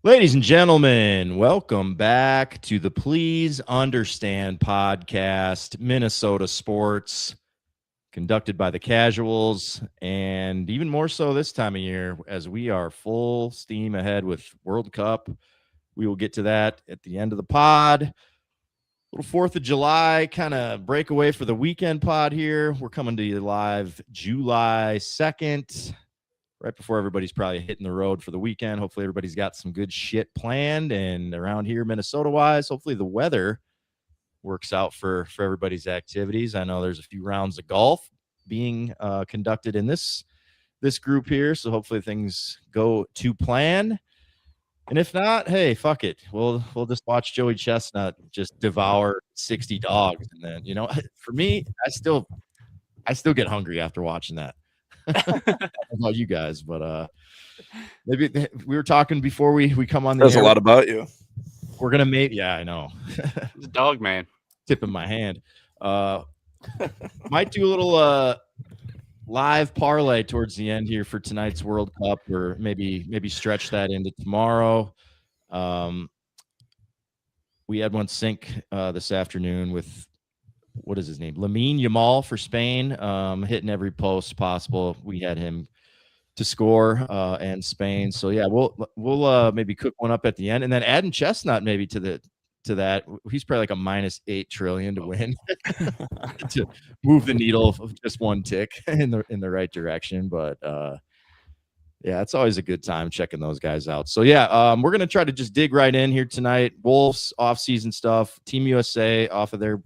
Ladies and gentlemen, welcome back to the Please Understand podcast, Minnesota Sports, conducted by the Casuals, and even more so this time of year as we are full steam ahead with World Cup. We will get to that at the end of the pod. Little 4th of July kind of breakaway for the weekend pod here. We're coming to you live July 2nd. Right before everybody's probably hitting the road for the weekend. Hopefully everybody's got some good shit planned. And around here, Minnesota-wise, hopefully the weather works out for everybody's activities. I know there's a few rounds of golf being conducted in this group here. So hopefully things go to plan. And if not, hey, fuck it. We'll just watch Joey Chestnut just devour 60 dogs. And then, for me, I still get hungry after watching that. I don't know about you guys, but maybe we were talking before we come on the There's air. a lot about you. We're gonna I know. He's a dog man. Tipping my hand. Might do a little live parlay towards the end here for tonight's World Cup, or maybe stretch that into tomorrow. We had one sync this afternoon with, what is his name? Lamine Yamal for Spain, hitting every post possible. We had him to score and Spain. So yeah, we'll maybe cook one up at the end, and then adding Chestnut maybe to that. He's probably like a -8 trillion to win to move the needle of just one tick in the right direction. But yeah, it's always a good time checking those guys out. So yeah, we're gonna try to just dig right in here tonight. Wolves off-season stuff. Team USA off of their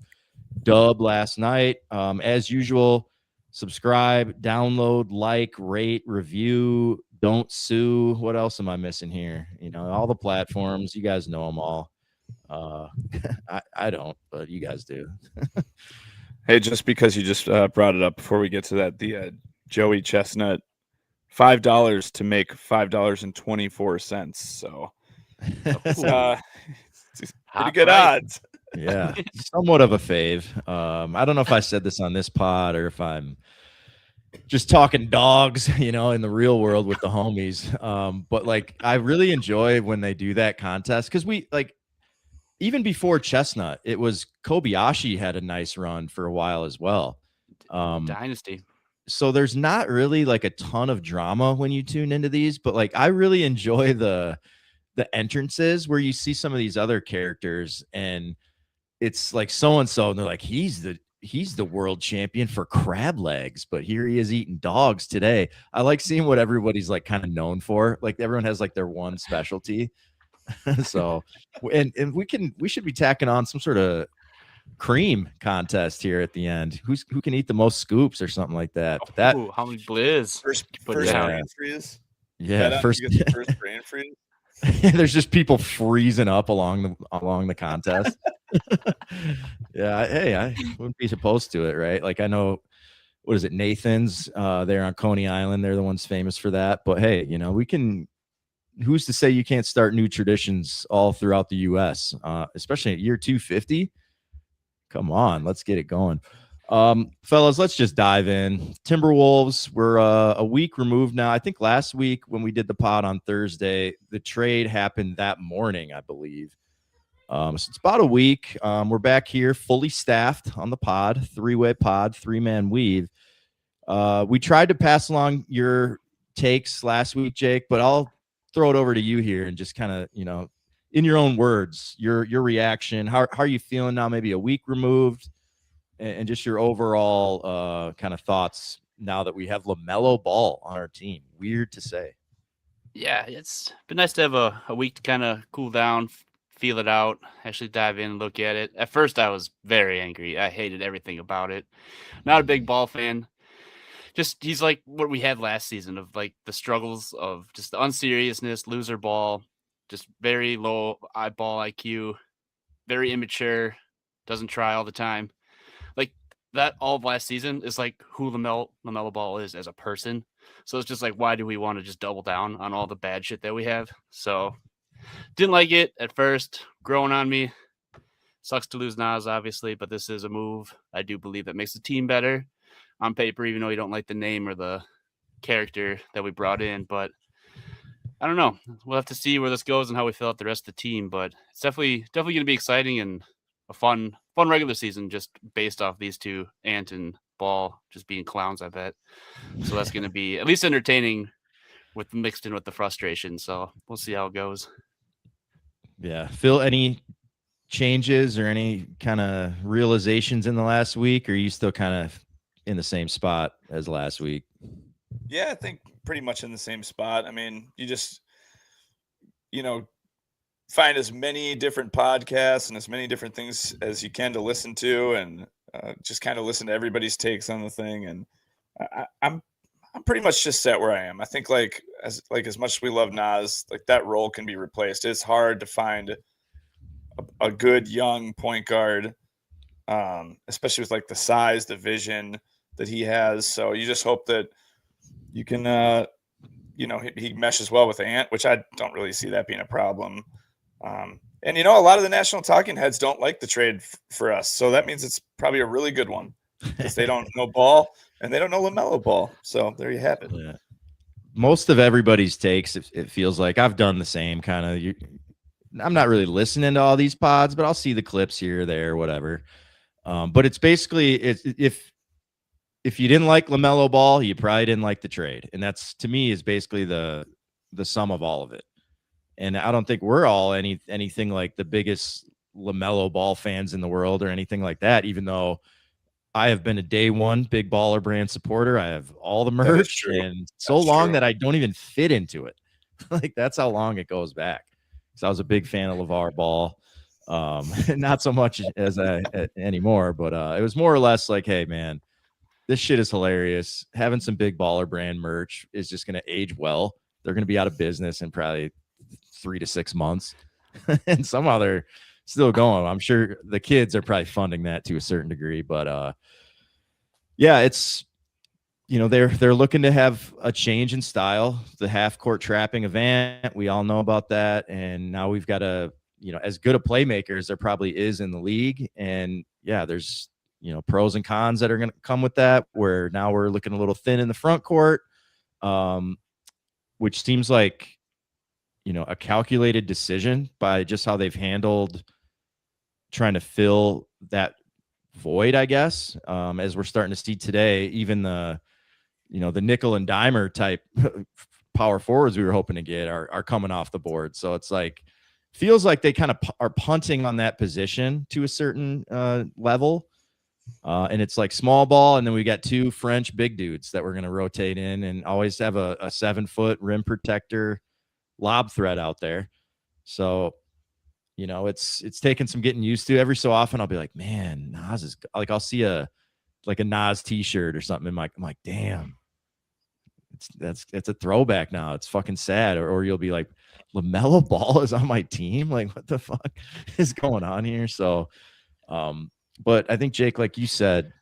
dub last night. As usual, subscribe, download, like, rate, review, don't sue. What else am I missing here? All the platforms. You guys know them all. I don't, but you guys do. Hey, just because you just brought it up before we get to that, the Joey Chestnut, $5 to make $5.24. So it's pretty good odds. Yeah, somewhat of a fave. I don't know if I said this on this pod or if I'm just talking dogs, in the real world with the homies. But like, I really enjoy when they do that contest, because even before Chestnut, it was Kobayashi had a nice run for a while as well. Dynasty. So there's not really like a ton of drama when you tune into these, but like, I really enjoy the entrances where you see some of these other characters and it's like so-and-so, and they're like, he's the world champion for crab legs, but here he is eating dogs today. I like seeing what everybody's like kind of known for. Like, everyone has like their one specialty. So, and we should be tacking on some sort of cream contest here at the end. Who can eat the most scoops or something like that. How many blizz? First down. freeze. Yeah, first brain freeze. There's just people freezing up along the contest. Yeah, hey, I wouldn't be opposed to it, right? Like, I know, what is it, Nathan's there on Coney Island, they're the ones famous for that. But hey, we can, who's to say you can't start new traditions all throughout the US, especially at year 250. Come on, let's get it going. Fellas, let's just dive in. Timberwolves, we're a week removed now. I think last week when we did the pod on Thursday, the trade happened that morning, I believe. So it's about a week. We're back here fully staffed on the pod, three-way pod, three-man weave. We tried to pass along your takes last week, Jake, but I'll throw it over to you here and just kind of, in your own words, your reaction. How are you feeling now, maybe a week removed? And just your overall kind of thoughts now that we have LaMelo Ball on our team. Weird to say. Yeah, it's been nice to have a week to kind of cool down, feel it out, actually dive in and look at it. At first, I was very angry. I hated everything about it. Not a big Ball fan. Just, he's like what we had last season, of like the struggles of just the unseriousness, loser ball, just very low ball IQ, very immature, doesn't try all the time. Like, that all of last season is like who LaMelo Ball is as a person. So it's just like, why do we want to just double down on all the bad shit that we have? So didn't like it at first, growing on me. Sucks to lose Nas, obviously, but this is a move I do believe that makes the team better on paper, even though you don't like the name or the character that we brought in. But I don't know. We'll have to see where this goes and how we fill out the rest of the team, but it's definitely going to be exciting and a fun regular season just based off these two, Ant and Ball, just being clowns, I bet. So that's going to be at least entertaining with mixed in with the frustration. So we'll see how it goes. Yeah. Phil, any changes or any kind of realizations in the last week, or are you still kind of in the same spot as last week? Yeah, I think pretty much in the same spot. I mean, you just, find as many different podcasts and as many different things as you can to listen to, and just kind of listen to everybody's takes on the thing. And I'm pretty much just set where I am. I think as much as we love Nas, like that role can be replaced. It's hard to find a good young point guard, especially with like the size, the vision that he has. So you just hope that you can, he meshes well with Ant, which I don't really see that being a problem. And a lot of the national talking heads don't like the trade for us, so that means it's probably a really good one because they don't know Ball and they don't know LaMelo Ball. So there you have it. Yeah. Most of everybody's takes, it feels like I've done the same kind of. I'm not really listening to all these pods, but I'll see the clips here, there, whatever. But it's basically if you didn't like LaMelo Ball, you probably didn't like the trade, and that's to me is basically the sum of all of it. And I don't think we're all anything like the biggest LaMelo Ball fans in the world or anything like that, even though I have been a day one big Baller Brand supporter. I have all the merch and so long that I don't even fit into it. Like that's how long it goes back. So I was a big fan of LeVar Ball. Not so much as anymore, but it was more or less like, hey man, this shit is hilarious. Having some big Baller Brand merch is just going to age well. They're going to be out of business in probably 3 to 6 months. And somehow they're still going. I'm sure the kids are probably funding that to a certain degree, but yeah, it's they're looking to have a change in style. The half court trapping event, we all know about that, and now we've got as good a playmaker as there probably is in the league. And yeah, there's pros and cons that are going to come with that, where now we're looking a little thin in the front court, which seems like a calculated decision by just how they've handled trying to fill that void, I guess. As we're starting to see today, even the nickel and dimer type power forwards we were hoping to get are coming off the board. So it's like, feels like they kind of are punting on that position to a certain level. And it's like small ball. And then we got two French big dudes that we're going to rotate in and always have a 7-foot rim protector lob threat out there. So, it's taken some getting used to. Every so often I'll be like, man, Nas is like, I'll see a Nas t-shirt or something. I'm like, damn, it's a throwback now. It's fucking sad. Or you'll be like, LaMelo Ball is on my team. Like, what the fuck is going on here? So, but I think Jake, like you said,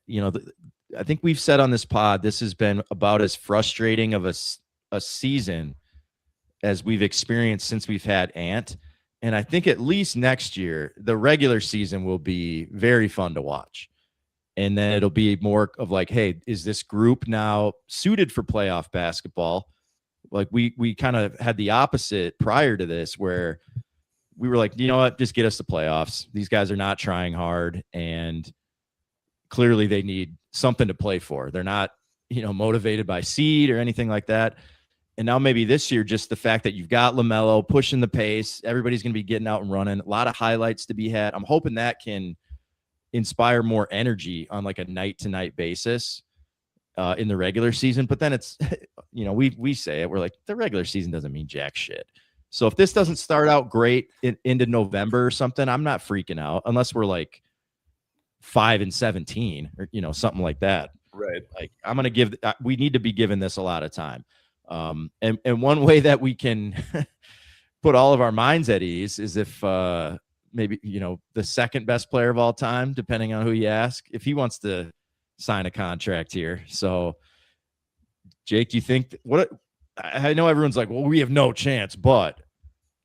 I think we've said on this pod, this has been about as frustrating of a season as we've experienced since we've had Ant. And I think at least next year, the regular season will be very fun to watch. And then it'll be more of like, hey, is this group now suited for playoff basketball? Like we kind of had the opposite prior to this, where we were like, you know what, just get us the playoffs. These guys are not trying hard, and clearly they need something to play for. They're not, motivated by seed or anything like that. And now maybe this year, just the fact that you've got LaMelo pushing the pace, everybody's going to be getting out and running, a lot of highlights to be had. I'm hoping that can inspire more energy on like a night-to-night basis in the regular season. But then it's, we say it, we're like, the regular season doesn't mean jack shit. So if this doesn't start out great into November or something, I'm not freaking out unless we're like 5-17 or, something like that. Right. Like I'm going to we need to be giving this a lot of time. And one way that we can put all of our minds at ease is if maybe, the second best player of all time, depending on who you ask, if he wants to sign a contract here. So Jake, do you think I know everyone's like, well, we have no chance, but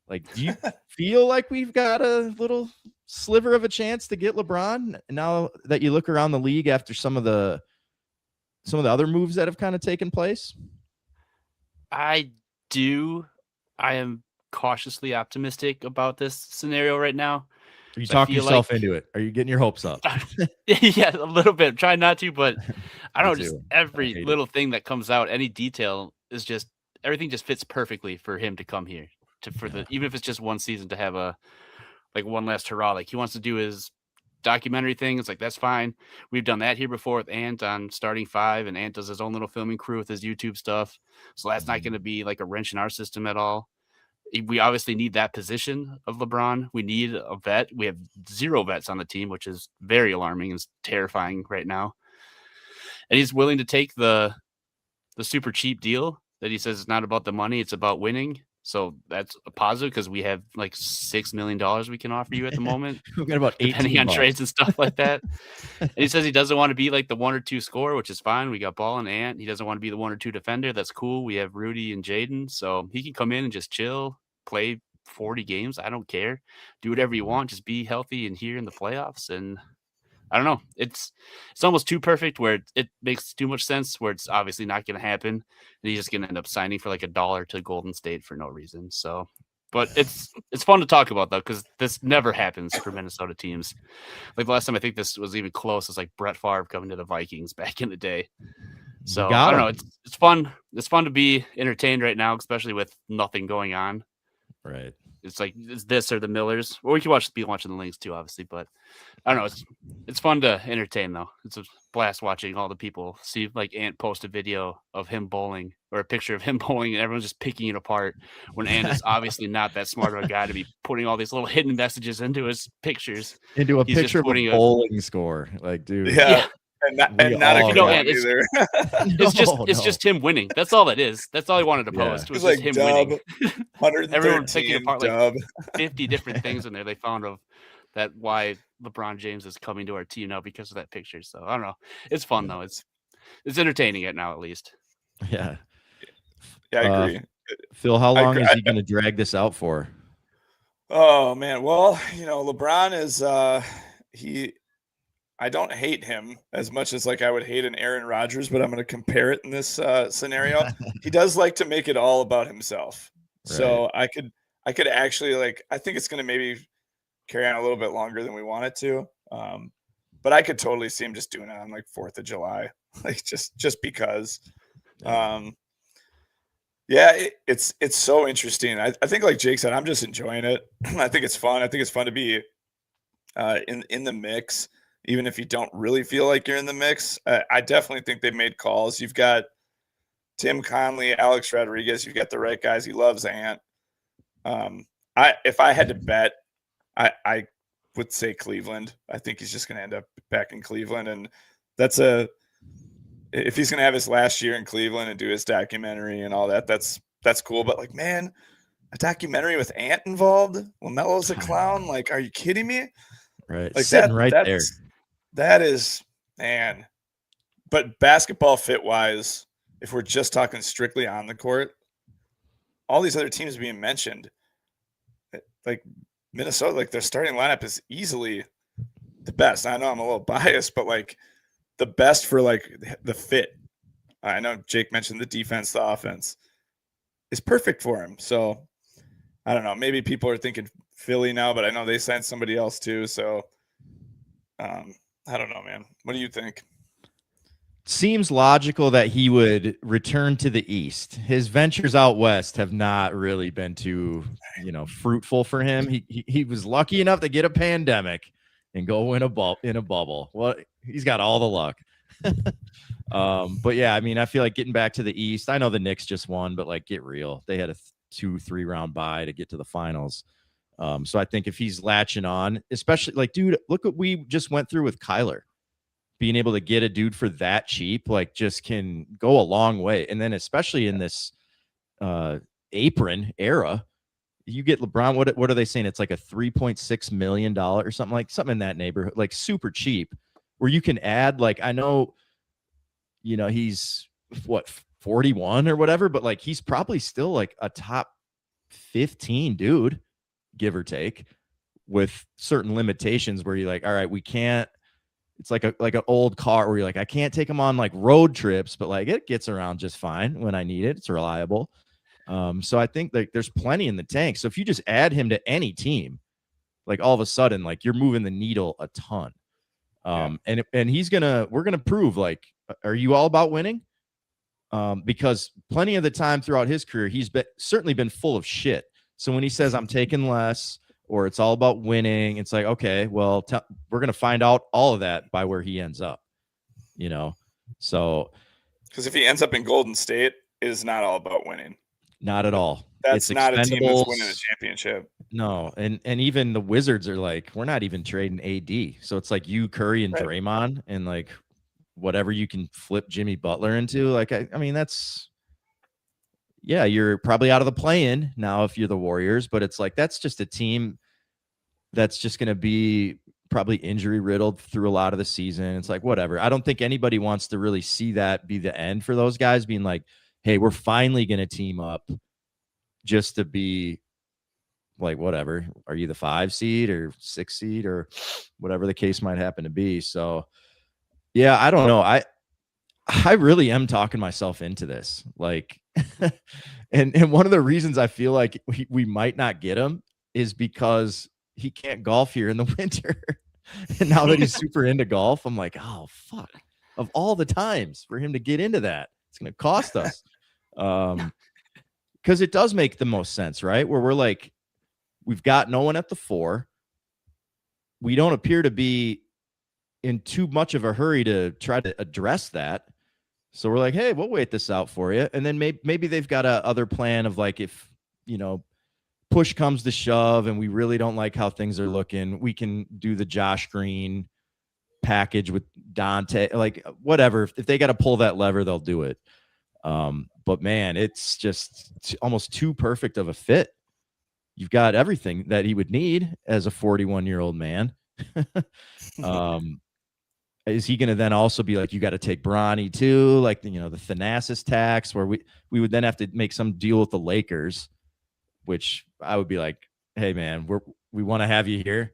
like, do you feel like we've got a little sliver of a chance to get LeBron now that you look around the league after some of the other moves that have kind of taken place? I I am cautiously optimistic about this scenario right now. Are you So I talking feel yourself like into it? Are you getting your hopes up? yeah, a little bit. Try not to, but I Me don't know, just too. I every hate it. little thing that comes out, any detail is just everything just fits perfectly for him to come here Yeah. even if it's just one season to have a like one last hurrah. Like he wants to do his documentary thing. It's like that's fine. We've done that here before with Ant on Starting Five, and Ant does his own little filming crew with his YouTube stuff. So that's not going to be like a wrench in our system at all. We obviously need that position of LeBron. We need a vet. We have 0 vets on the team, which is very alarming and terrifying right now. And he's willing to take the super cheap deal that he says it's not about the money, it's about winning. So that's a positive because we have like $6 million we can offer you at the moment, We've got about depending 18 on bucks. trades and stuff like that. And he says he doesn't want to be like the 1 or 2 scorer, which is fine. We got Ball and Ant. He doesn't want to be the 1 or 2 defender. That's cool. We have Rudy and Jaden, so he can come in and just chill, play 40 games. I don't care. Do whatever you want. Just be healthy and here in the playoffs. And I don't know. It's almost too perfect where it makes too much sense where it's obviously not going to happen. And he's just going to end up signing for like $1 to Golden State for no reason. So, but it's fun to talk about though, because this never happens for Minnesota teams. Like the last time I think this was even close is like Brett Favre coming to the Vikings back in the day. So I don't know. It's fun. It's fun to be entertained right now, especially with nothing going on. Right. It's like it's this or the Millers, or we can be watching the Lynx too, obviously. But I don't know. It's fun to entertain though. It's a blast watching all the people see like Ant post a video of him bowling or a picture of him bowling, and everyone's just picking it apart. When Ant is obviously not that smart of a guy to be putting all these little hidden messages into his pictures. Into a He's picture of a bowling score, like dude. Yeah. And not a good one either. It's just him winning. That's all it is. That's all he wanted to post. Was like just him winning. Everyone picking apart dub. like 50 different things in there they found of that why LeBron James is coming to our team now because of that picture. So I don't know. It's fun though. It's entertaining it now at least. Yeah. Yeah, I agree. Phil, how long is he going to drag this out for? Oh man. Well, LeBron is I don't hate him as much as like I would hate an Aaron Rodgers, but I'm going to compare it in this scenario. He does like to make it all about himself. Right. So I could actually I think it's going to maybe carry on a little bit longer than we want it to. But I could totally see him just doing it on like 4th of July, like just because. It's so interesting. I think like Jake said, I'm just enjoying it. I think it's fun. I think it's fun to be in the mix. Even if you don't really feel like you're in the mix, I definitely think they've made calls. You've got Tim Conley, Alex Rodriguez. You've got the right guys. He loves Ant. If I had to bet, I would say Cleveland. I think he's just going to end up back in Cleveland, and if he's going to have his last year in Cleveland and do his documentary and all that, that's cool. But like, man, a documentary with Ant involved, LaMelo's a clown. Like, are you kidding me? Right, like sitting right there. That is, man. But basketball fit wise, if we're just talking strictly on the court, all these other teams being mentioned, like Minnesota, like their starting lineup is easily the best. I know I'm a little biased, but like the best for like the fit. I know Jake mentioned the defense, the offense is perfect for him. So I don't know. Maybe people are thinking Philly now, but I know they signed somebody else too. So I don't know, man. What do you think? Seems logical that he would return to the East. His ventures out West have not really been too, fruitful for him. He was lucky enough to get a pandemic and go in a bubble. Well, he's got all the luck. But yeah, I mean, I feel like getting back to the East. I know the Knicks just won, but like, get real. They had a 2-3 round bye to get to the finals. So I think if he's latching on, especially like, dude, look what we just went through with Kyler. Being able to get a dude for that cheap, like, just can go a long way. And then especially in this apron era, you get LeBron. What are they saying? It's like a $3.6 million or something in that neighborhood, like super cheap, where you can add, like, I know, he's 41 or whatever, but like he's probably still like a top 15 dude, give or take, with certain limitations where you're like, all right, we can't. It's like an old car where you're like, I can't take them on like road trips, but like it gets around just fine when I need it. It's reliable. So I think like there's plenty in the tank. So if you just add him to any team, like all of a sudden, like you're moving the needle a ton. And we're gonna prove, like, are you all about winning? Because plenty of the time throughout his career, he's certainly been full of shit. So when he says I'm taking less or it's all about winning, it's like, okay, well, we're gonna find out all of that by where he ends up. So because if he ends up in Golden State, it is not all about winning. Not at all. That's not a team that's winning a championship. No, and even the Wizards are like, we're not even trading AD. So it's like you, Curry, and Draymond, and like whatever you can flip Jimmy Butler into. Like, I mean, that's, yeah, you're probably out of the play-in now if you're the Warriors, but it's like that's just a team that's just going to be probably injury riddled through a lot of the season. It's like, whatever. I don't think anybody wants to really see that be the end for those guys, being like, hey, we're finally going to team up just to be like, whatever. Are you the 5 seed or 6 seed or whatever the case might happen to be? So, yeah, I don't know. I really am talking myself into this. Like, and one of the reasons I feel like we might not get him is because he can't golf here in the winter. And now that he's super into golf, I'm like, oh, fuck. Of all the times for him to get into that, it's going to cost us. Because it does make the most sense, right? Where we're like, we've got no one at the 4. We don't appear to be in too much of a hurry to try to address that. So we're like, hey, we'll wait this out for you. And then maybe they've got a other plan of like, if, push comes to shove and we really don't like how things are looking, we can do the Josh Green package with Dante, like whatever. If they got to pull that lever, they'll do it. But man, it's just almost too perfect of a fit. You've got everything that he would need as a 41-year-old man. Is he going to then also be like, you got to take Bronny too? Like, the Thanasis tax, where we would then have to make some deal with the Lakers, which I would be like, hey man, we want to have you here.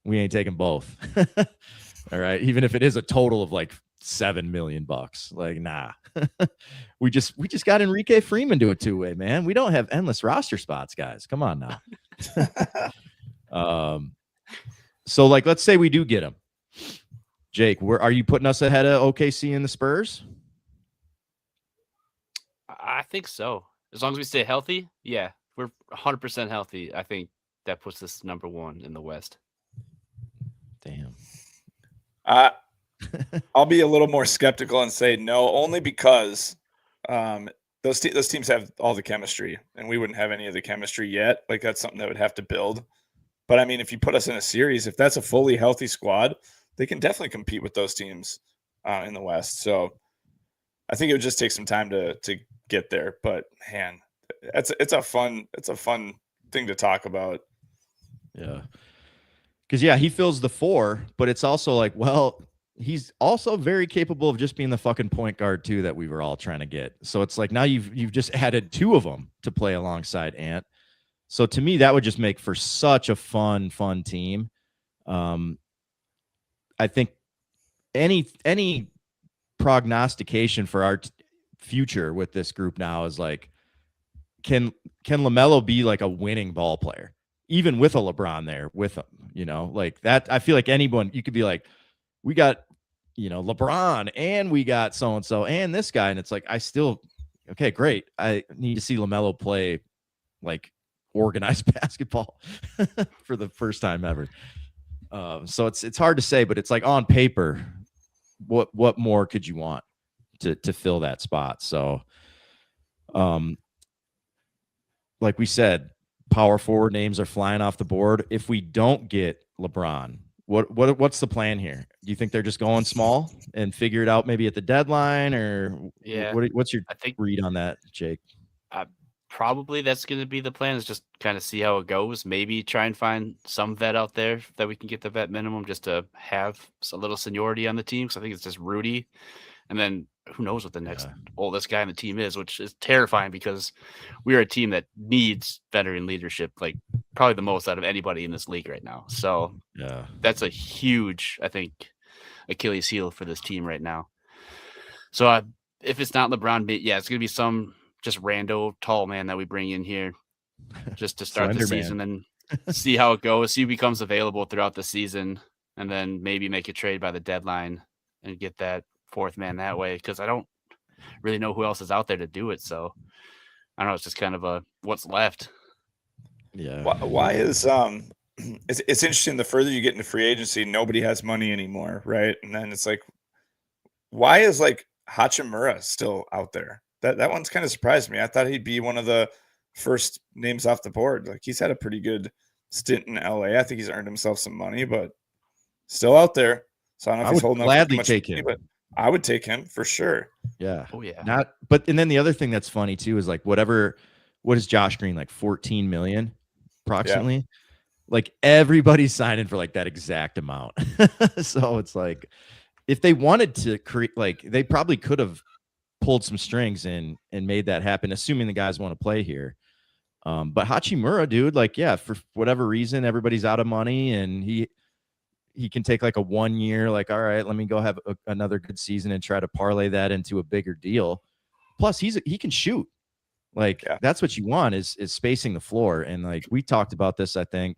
We ain't taking both. All right. Even if it is a total of like $7 million, like, nah. we just got Enrique Freeman to a 2-way, man. We don't have endless roster spots, guys. Come on now. So like, let's say we do get him. Jake, where are you putting us ahead of OKC and the Spurs? I think so. As long as we stay healthy, yeah, we're 100% healthy. I think that puts us number 1 in the West. Damn. I'll be a little more skeptical and say no, only because those teams have all the chemistry, and we wouldn't have any of the chemistry yet. Like, that's something that would have to build. But I mean, if you put us in a series, if that's a fully healthy squad, they can definitely compete with those teams in the West. So I think it would just take some time to get there. But man, it's a fun thing to talk about. Yeah. Because yeah, he fills the 4, but it's also like, well, he's also very capable of just being the fucking point guard too that we were all trying to get. So it's like now you've just added 2 of them to play alongside Ant. So to me, that would just make for such a fun team. I think any prognostication for our future with this group now is like, can LaMelo be like a winning ball player, even with a LeBron there with him? Like that. I feel like anyone, you could be like, we got, LeBron and we got so-and-so and this guy. And it's like, okay, great. I need to see LaMelo play like organized basketball for the first time ever. So it's hard to say, but it's like on paper, what more could you want to fill that spot? So, like we said, power forward names are flying off the board. If we don't get LeBron, what's the plan here? Do you think they're just going small and figure it out maybe at the deadline, or what's your read on that, Jake? Probably that's going to be the plan, is just kind of see how it goes. Maybe try and find some vet out there that we can get the vet minimum just to have a little seniority on the team. Because I think it's just Rudy. And then who knows what the next oldest guy on the team is, which is terrifying because we are a team that needs veteran leadership, like probably the most out of anybody in this league right now. So that's a huge, I think, Achilles heel for this team right now. So if it's not LeBron, it's going to be some just rando tall man that we bring in here just to start the Slender season and see how it goes, see who becomes available throughout the season, and then maybe make a trade by the deadline and get that fourth man that way, because I don't really know who else is out there to do it. So I don't know, it's just kind of a what's left. Yeah. Why is it's interesting, the further you get into free agency, nobody has money anymore, right? And then it's like, why is like Hachimura still out there? That one's kind of surprised me. I thought he'd be one of the first names off the board. Like, he's had a pretty good stint in LA. I think he's earned himself some money, but still out there. So I don't know if he's holding gladly up take money, him. but I would take him for sure. Yeah. Oh yeah. And then the other thing that's funny too is like what is Josh Green, like 14 million approximately? Yeah. Like everybody's signing for like that exact amount. So it's like, if they wanted to create, like they probably could have pulled some strings and made that happen, assuming the guys want to play here. But Hachimura, dude, like, yeah, for whatever reason, everybody's out of money and he can take like a 1 year, like, all right, let me go have another good season and try to parlay that into a bigger deal. Plus he can shoot. Like, that's what you want is spacing the floor. And like, we talked about this, I think,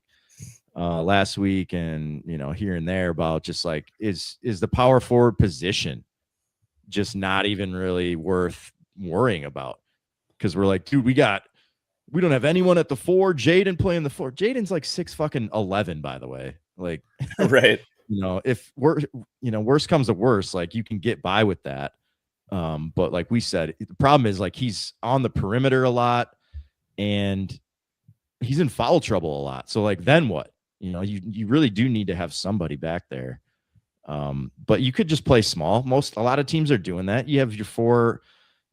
last week and, here and there about just like, is the power forward position just not even really worth worrying about? Because we're like, dude, we don't have anyone at the 4. Jaden playing the 4. Jaden's like 6'11", by the way. Like, right. If worst comes to worst, like you can get by with that. But like we said, the problem is like he's on the perimeter a lot and he's in foul trouble a lot. So like, then what? You really do need to have somebody back there. But you could just play small. A lot of teams are doing that. You have your 4,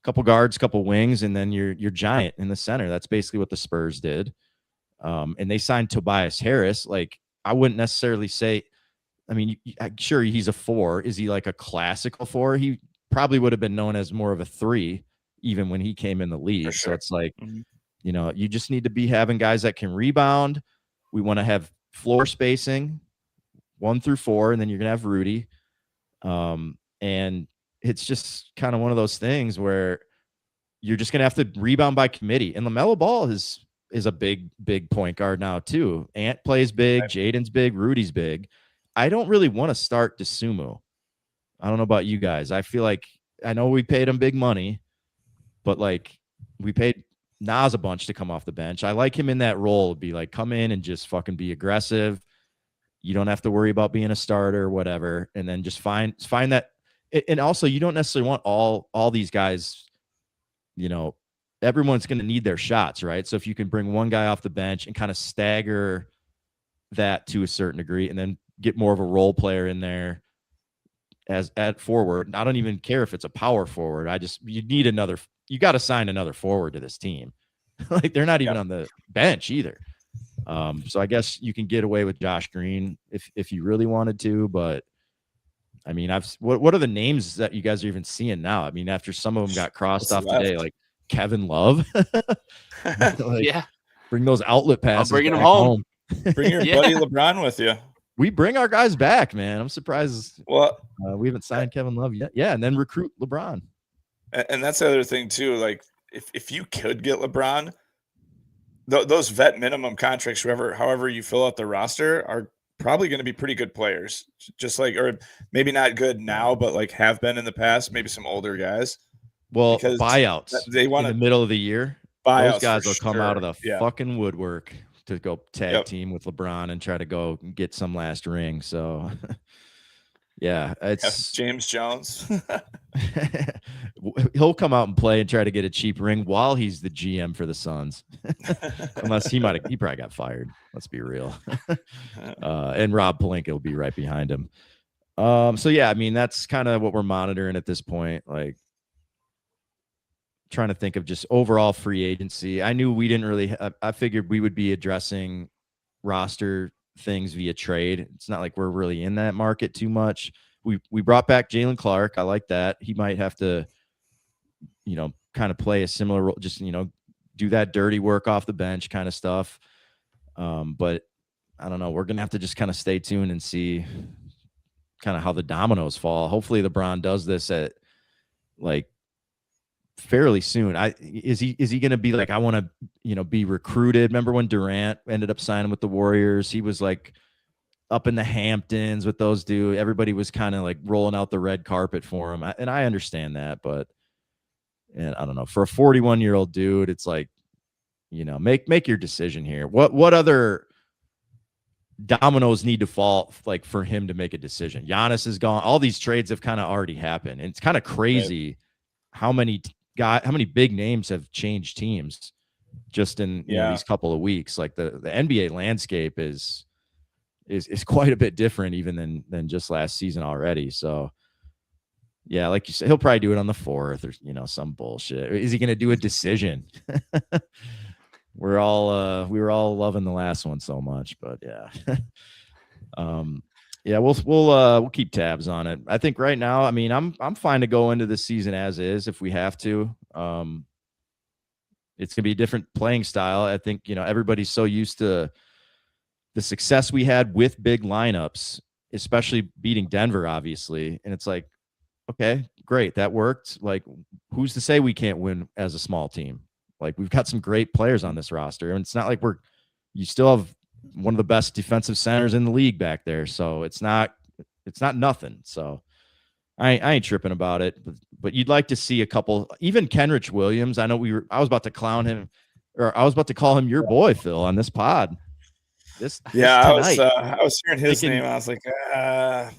couple guards, couple wings, and then your giant in the center. That's basically what the Spurs did. And they signed Tobias Harris. Like, I wouldn't necessarily say, I mean, sure, he's a 4. Is he like a classical 4? He probably would have been known as more of a 3 even when he came in the league. Sure. So it's like, you just need to be having guys that can rebound. We want to have floor spacing 1 through 4, and then you're going to have Rudy. And it's just kind of one of those things where you're just going to have to rebound by committee. And LaMelo Ball is a big point guard now too. Ant plays big. Right. Jaden's big. Rudy's big. I don't really want to start DeSumo. I don't know about you guys. I feel like, I know we paid him big money, but like we paid Nas a bunch to come off the bench. I like him in that role, be like, come in and just fucking be aggressive. You don't have to worry about being a starter or whatever. And then just find that. And also, you don't necessarily want all these guys, everyone's going to need their shots, right? So if you can bring one guy off the bench and kind of stagger that to a certain degree, and then get more of a role player in there as at forward. I don't even care if it's a power forward. You got to sign another forward to this team. Like, they're not even on the bench either. So I guess you can get away with Josh Green if you really wanted to, but I mean, what are the names that you guys are even seeing now? I mean, after some of them got crossed off today, like Kevin Love. Like, yeah, bring those outlet passes. I'm bringing them home. Bring your buddy LeBron with you. We bring our guys back, man. I'm surprised. Well, we haven't signed Kevin Love yet. Yeah, and then recruit LeBron. And that's the other thing too. Like, if you could get LeBron, those vet minimum contracts, however you fill out the roster, are probably going to be pretty good players. Just like, or maybe not good now, but like have been in the past. Maybe some older guys. Well, because buyouts. They want in the middle of the year. Those guys will come out of the fucking woodwork to go tag team with LeBron and try to go get some last ring. So, yeah, it's James Jones. He'll come out and play and try to get a cheap ring while he's the GM for the Suns. Unless he probably got fired. Let's be real. And Rob Pelinka will be right behind him. So yeah, I mean, that's kind of what we're monitoring at this point. Like, trying to think of just overall free agency. I knew we didn't really, I figured we would be addressing roster things via trade. It's not like we're really in that market too much. We brought back Jalen Clark. I like that. He might have to, kind of play a similar role, just, do that dirty work off the bench kind of stuff. But I don't know. We're going to have to just kind of stay tuned and see kind of how the dominoes fall. Hopefully LeBron does this at like fairly soon. Is he going to be like, I want to, be recruited? Remember when Durant ended up signing with the Warriors? He was like up in the Hamptons with those dudes. Everybody was kind of like rolling out the red carpet for him. And I understand that, but and I don't know, for a 41-year-old dude, it's like, make your decision here. What other dominoes need to fall like for him to make a decision? Giannis is gone. All these trades have kind of already happened. And it's kind of crazy how many big names have changed teams just in these couple of weeks. Like the NBA landscape is quite a bit different even than just last season already. So yeah, like you said, he'll probably do it on the 4th or some bullshit. Is he going to do a decision? We were all loving the last one so much, but yeah. Yeah, we'll keep tabs on it. I think right now, I mean, I'm fine to go into this season as is if we have to. It's gonna be a different playing style. I think everybody's so used to the success we had with big lineups, especially beating Denver, obviously. And it's like, okay, great, that worked. Like, who's to say we can't win as a small team? Like, we've got some great players on this roster, and it's not like you still have one of the best defensive centers in the league back there. So it's not nothing. So I ain't tripping about it, but you'd like to see a couple, even Kenrich Williams. I know I was about to clown him, or I was about to call him your boy, Phil, on this pod. I was hearing his name. I was like,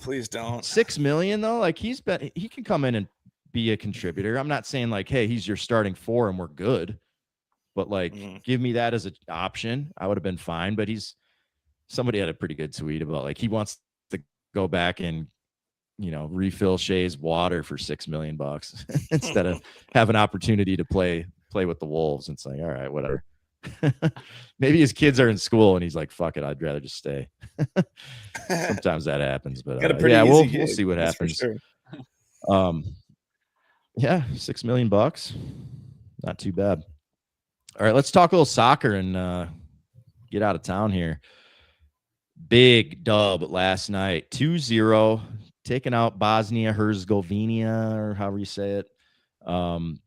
please don't. $6 million though. Like he can come in and be a contributor. I'm not saying like, hey, he's your starting 4 and we're good. But like, give me that as an option. I would have been fine. But somebody had a pretty good tweet about like he wants to go back and refill Shea's water for $6 million instead of have an opportunity to play with the Wolves. And it's like, all right, whatever. Maybe his kids are in school and he's like, fuck it, I'd rather just stay. Sometimes that happens, but we'll see what happens. Sure. Yeah, $6 million, not too bad. All right, let's talk a little soccer and get out of town here. Big dub last night, 2-0, taking out Bosnia-Herzegovina, or however you say it.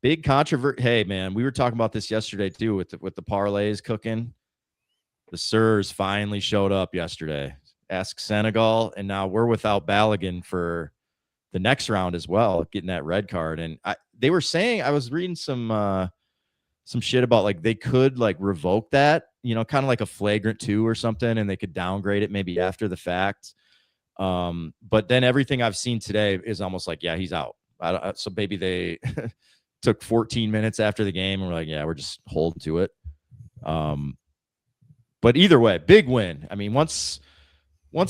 Big controversy. Hey, man, we were talking about this yesterday too with the parlays cooking. The Sirs finally showed up yesterday. Ask Senegal, and now we're without Balogun for the next round as well, getting that red card. And they were saying, I was reading some shit about like they could like revoke that, kind of like a flagrant 2 or something, and they could downgrade it maybe after the fact. But then everything I've seen today is almost like, yeah, he's out. So maybe they took 14 minutes after the game and we're like, yeah, we're just holding to it. But either way, big win. I mean, once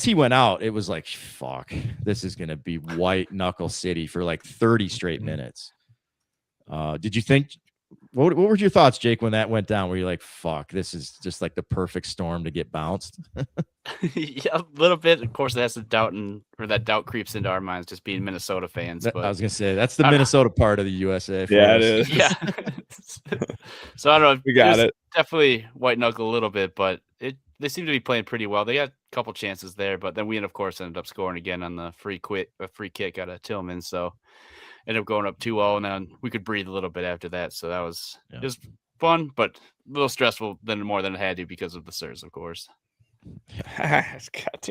he went out, it was like, fuck, this is going to be white knuckle city for like 30 straight minutes. Did you think, what were your thoughts, Jake, when that went down? Were you like, fuck, this is just like the perfect storm to get bounced? Yeah, a little bit. Of course, that's that doubt creeps into our minds, just being Minnesota fans. But I was gonna say that's the Minnesota part of the USA. Yeah, it is. Yeah. So I don't know. We got it. Definitely white knuckle a little bit, but they seem to be playing pretty well. They got a couple chances there, but then we, of course, ended up scoring again on the free kick out of Tillman. So ended up going up 2-0, and then we could breathe a little bit after that. So that was just fun, but a little stressful more than it had to because of the Sirs, of course.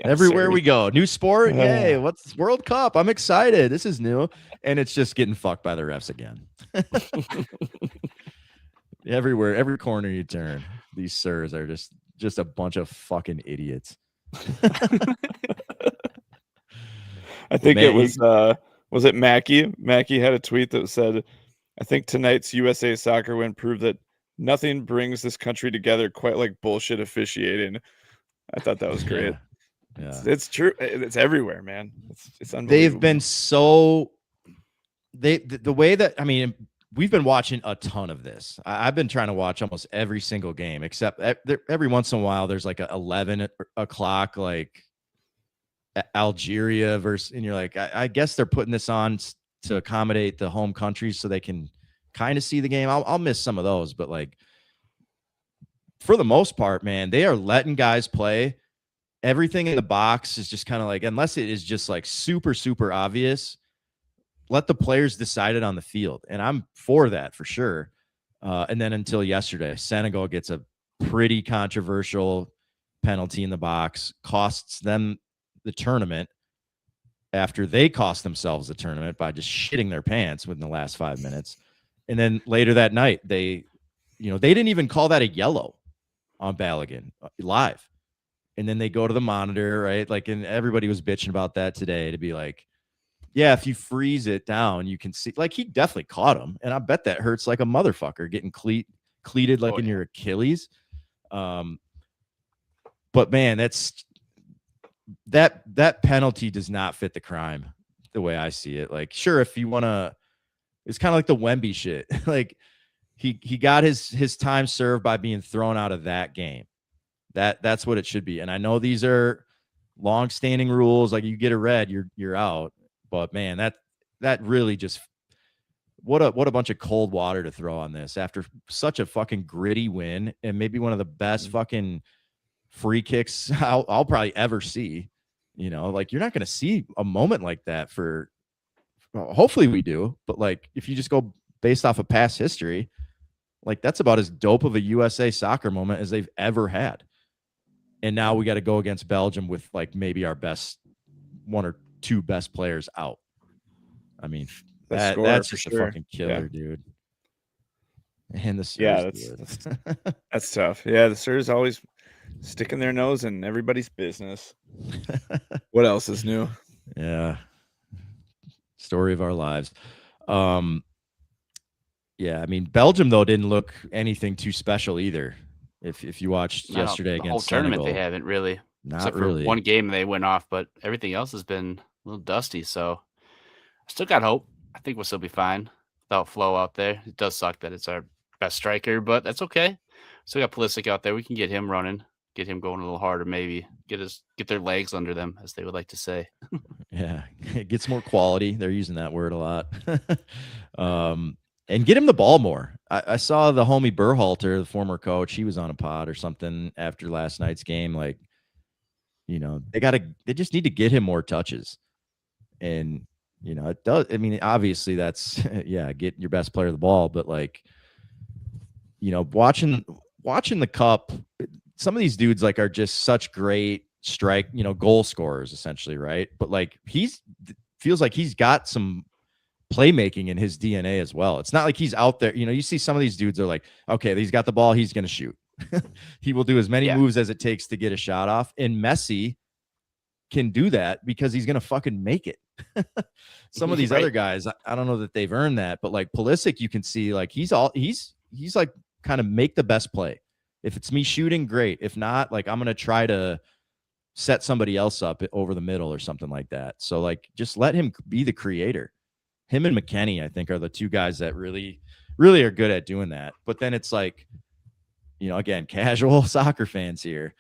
Everywhere we go, new sport. Hey, what's World Cup? I'm excited. This is new, and it's just getting fucked by the refs again. Everywhere, every corner you turn, these Sirs are just a bunch of fucking idiots. I think it was it Mackie? Mackie had a tweet that said, I think tonight's USA soccer win proved that nothing brings this country together quite like bullshit officiating. I thought that was great. Yeah. It's true. It's everywhere, man. It's unbelievable. They've been so the way that, I mean, we've been watching a ton of this. I've been trying to watch almost every single game, except every once in a while there's like a 11 o'clock like Algeria versus, and you're like, I guess they're putting this on to accommodate the home countries so they can kind of see the game. I'll miss some of those, but like for the most part, man, they are letting guys play. Everything in the box is just kind of like, unless it is just like super, super obvious, let the players decide it on the field. And I'm for that for sure. And then until yesterday, Senegal gets a pretty controversial penalty in the box, costs them the tournament after they cost themselves the tournament by just shitting their pants within the last 5 minutes. And then later that night, they didn't even call that a yellow on Balogun live. And then they go to the monitor, right? Like, and everybody was bitching about that today to be like, yeah, if you freeze it down, you can see, like, he definitely caught him. And I bet that hurts like a motherfucker getting cleated like in your Achilles. But man, that penalty does not fit the crime the way I see it. Like, sure, if you want to, it's kind of like the Wemby shit. Like, he got his time served by being thrown out of that game. That's what it should be. And I know these are long-standing rules. Like, you get a red, you're out. But man, that really just, what a bunch of cold water to throw on this after such a fucking gritty win and maybe one of the best fucking free kicks I'll probably ever see. Like, you're not going to see a moment like that for, well, hopefully we do, but like, if you just go based off of past history, like, that's about as dope of a USA soccer moment as they've ever had. And now we got to go against Belgium with like maybe our best one or two best players out. I mean, that's just a fucking killer, dude. And the Sirs, that's tough. Yeah, the Sirs always sticking their nose in everybody's business. What else is new? Yeah. Story of our lives. Yeah, I mean, Belgium though didn't look anything too special either. If you watched yesterday against the whole tournament, Senegal, they haven't really. Not except really. For one game they went off, but everything else has been a little dusty. So I still got hope. I think we'll still be fine without Flo out there. It does suck that it's our best striker, but that's okay. Still got Pulisic out there. We can get him running, get him going a little harder, maybe get their legs under them, as they would like to say. Yeah, it gets more quality. They're using that word a lot. And get him the ball more. I saw the homie Berhalter, the former coach, he was on a pod or something after last night's game. Like, they just need to get him more touches. And, it does. I mean, obviously that's, yeah, get your best player the ball. But like, watching the cup, some of these dudes like are just such great goal scorers essentially. Right. But like, feels like he's got some playmaking in his DNA as well. It's not like he's out there. You see some of these dudes are like, okay, he's got the ball, he's going to shoot. He will do as many moves as it takes to get a shot off. And Messi can do that because he's going to fucking make it. Some of these other guys, I don't know that they've earned that, but like Pulisic, you can see like he's like kind of make the best play. If it's me shooting, great. If not, like, I'm going to try to set somebody else up over the middle or something like that. So like, just let him be the creator. Him and McKennie, I think, are the two guys that really, really are good at doing that. But then it's like, again, casual soccer fans here.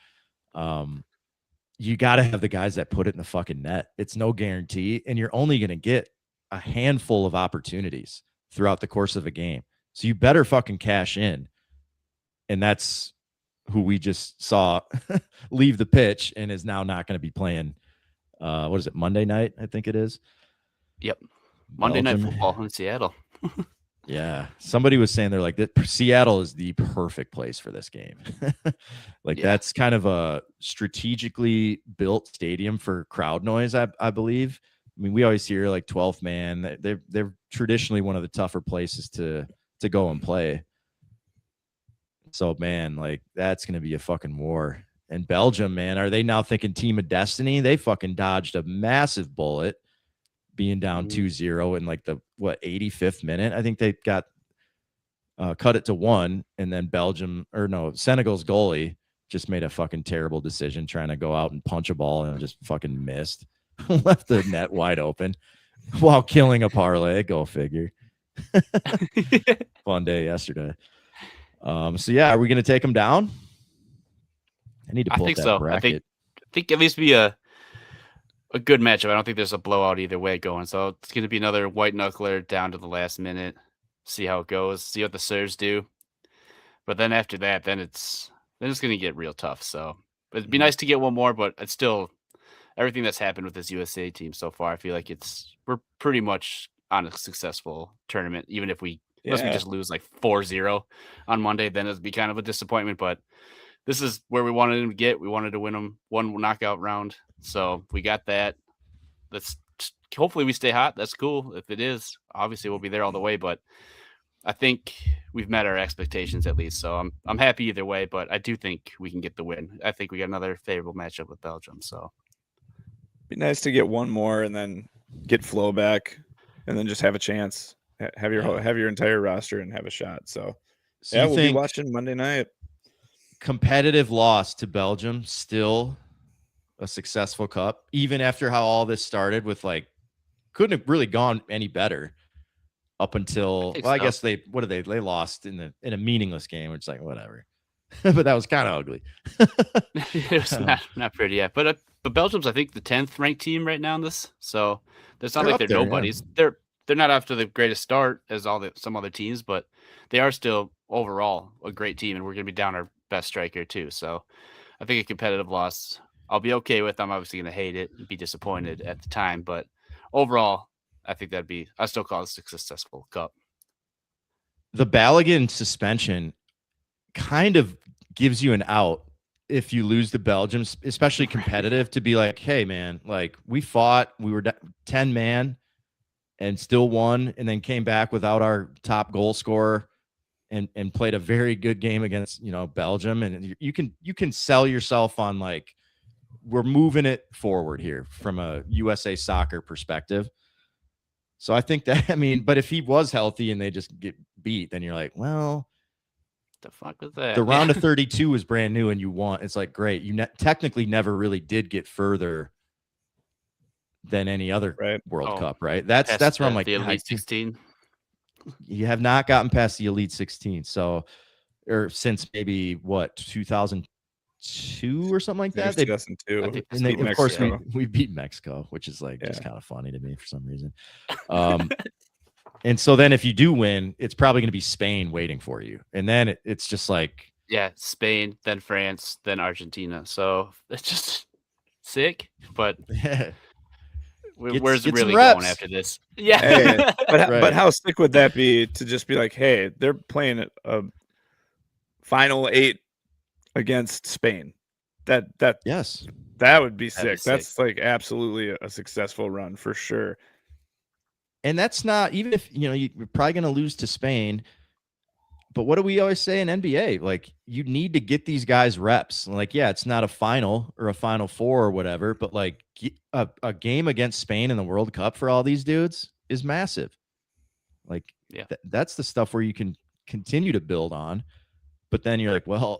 You got to have the guys that put it in the fucking net. It's no guarantee. And you're only going to get a handful of opportunities throughout the course of a game. So you better fucking cash in. And that's who we just saw leave the pitch and is now not going to be playing. What is it? Monday night, I think it is. Yep. Monday Night Football in Seattle. Yeah. Somebody was saying they're like, Seattle is the perfect place for this game. That's kind of a strategically built stadium for crowd noise, I believe. I mean, we always hear like 12th man. They're traditionally one of the tougher places to go and play. So, man, like, that's going to be a fucking war. And Belgium, man, are they now thinking team of destiny? They fucking dodged a massive bullet being down 2-0 in like the 85th minute. I think they got cut it to 1, and then Senegal's goalie just made a fucking terrible decision trying to go out and punch a ball and just fucking missed. Left the net wide open while killing a parlay. Go figure. Fun day yesterday. So yeah, are we going to take them down? I need to pull up that bracket. I think at least be a good matchup. I don't think there's a blowout either way going. So it's going to be another white knuckler down to the last minute. See how it goes. See what the Sirs do. But then after that, then it's going to get real tough. So it'd be nice to get one more, but it's still everything that's happened with this USA team so far. I feel like we're pretty much on a successful tournament. Even if unless we just lose like 4-0 on Monday, then it'd be kind of a disappointment. But this is where we wanted them to get. We wanted to win them one knockout round. So we got that. Hopefully we stay hot. That's cool. If it is, obviously we'll be there all the way. But I think we've met our expectations at least. So I'm happy either way. But I do think we can get the win. I think we got another favorable matchup with Belgium. So be nice to get one more and then get Flo back, and then just have a chance. Have your entire roster and have a shot. So we'll be watching Monday night. Competitive loss to Belgium, still a successful cup, even after how all this started with like couldn't have really gone any better up until I guess they lost in a meaningless game, which is like whatever. But that was kind of ugly. It was not pretty yet. But Belgium's I think the 10th ranked team right now in this. So it's not like they're nobodies. Yeah. They're not off to the greatest start as some other teams, but they are still overall a great team, and we're going to be down our best striker too. So I think a competitive loss I'll be okay with. I'm obviously going to hate it and be disappointed at the time, but overall, I think I still call it a successful cup. The Balogun suspension kind of gives you an out if you lose to Belgium, especially competitive, to be like, hey, man, like we fought, we were 10 man and still won, and then came back without our top goal scorer and played a very good game against, Belgium. And you can sell yourself on like, we're moving it forward here from a USA Soccer perspective. So I think that, but if he was healthy and they just get beat, then you're like, well, the fuck was that? The round of 32 was brand new and you won. It's like, great. You technically never really did get further than any other World Cup, right? That's where I'm like, the Elite 16. You have not gotten past the Elite 16. So, or since maybe 2002 or something like that. 2002. And of course we beat Mexico, which is like just kind of funny to me for some reason. And so then if you do win, it's probably going to be Spain waiting for you. And then it's just like. Yeah, Spain, then France, then Argentina. So it's just sick, but where's really going after this? Yeah. Hey, but how sick would that be to just be like, hey, they're playing a final 8 against Spain. That would be sick. That's like absolutely a successful run for sure. And that's not, even if, you're probably going to lose to Spain, but what do we always say in NBA? Like, you need to get these guys reps. Like, yeah, it's not a final or a Final Four or whatever, but like a game against Spain in the World Cup for all these dudes is massive. Like, that's the stuff where you can continue to build on. But then you're like, well,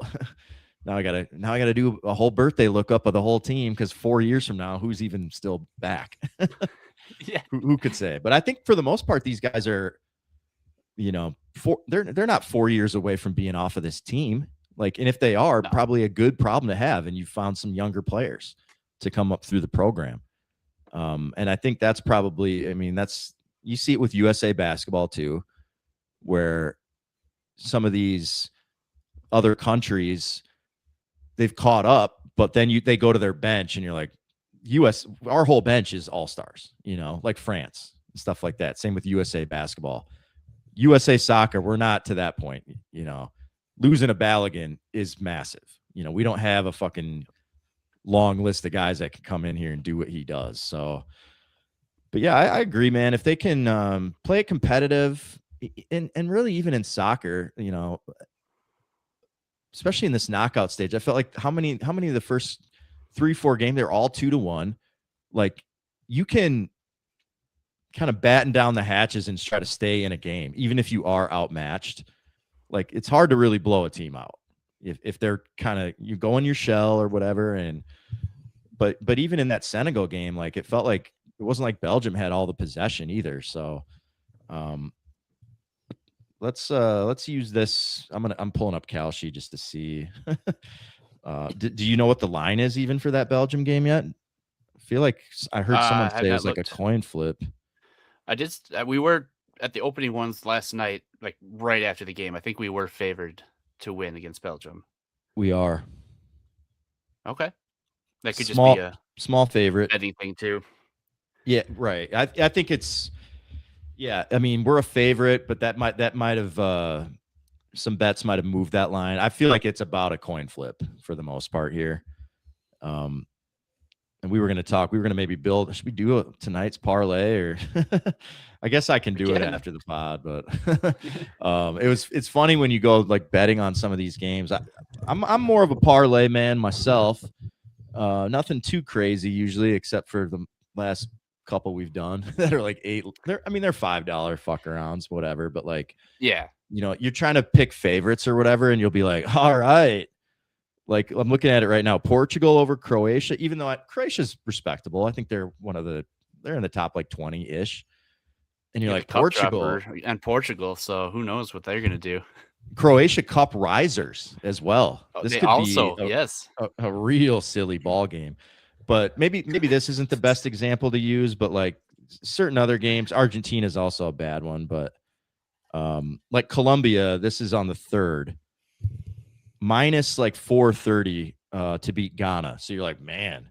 now I gotta do a whole birthday lookup of the whole team, because 4 years from now, who's even still back? Yeah, who could say? But I think for the most part, these guys are, they're not 4 years away from being off of this team. Like, and if they are, probably a good problem to have. And you found some younger players to come up through the program. And I think that's probably, you see it with USA basketball too, where some of these other countries, they've caught up, but then they go to their bench and you're like, our whole bench is all-stars, like France and stuff like that. Same with USA basketball. USA soccer, we're not to that point. Losing a Balogun is massive. We don't have a fucking long list of guys that can come in here and do what he does. So, but yeah, I agree, man. If they can play it competitive, and really even in soccer, especially in this knockout stage, I felt like how many of the first 3-4 games, they're all 2-1. Like, you can kind of batten down the hatches and try to stay in a game, even if you are outmatched. Like, it's hard to really blow a team out if they're kind of, you go in your shell or whatever. And but even in that Senegal game, like, it felt like it wasn't like Belgium had all the possession either. So let's use this. I'm pulling up Kalshi just to see. Do you know what the line is even for that Belgium game yet? I feel like I heard someone say it was like a coin flip. We were at the opening ones last night, like right after the game. I think we were favored to win against Belgium. We are. Okay. That could just be a small favorite. betting thing too. Yeah, right. I think it's, Yeah, I mean, we're a favorite, but that might have some bets might have moved that line. I feel like it's about a coin flip for the most part here. And we were going to maybe build, should we do tonight's parlay or I guess I can do it after the pod, but it's funny when you go like betting on some of these games. I'm more of a parlay man myself. Nothing too crazy usually, except for the last couple we've done that are like they're $5 fuck arounds, whatever. But like, yeah, you're trying to pick favorites or whatever, and you'll be like, all right. Like I'm looking at it right now, Portugal over Croatia, even though Croatia's respectable. I think they're in the top like 20-ish. And you're like Portugal and Portugal. So who knows what they're going to do. Croatia Cup risers as well. This could also be a real silly ball game. But maybe this isn't the best example to use, but like certain other games, Argentina is also a bad one. But like Colombia, this is on the 3rd. Minus like 430 to beat Ghana. So you're like, man,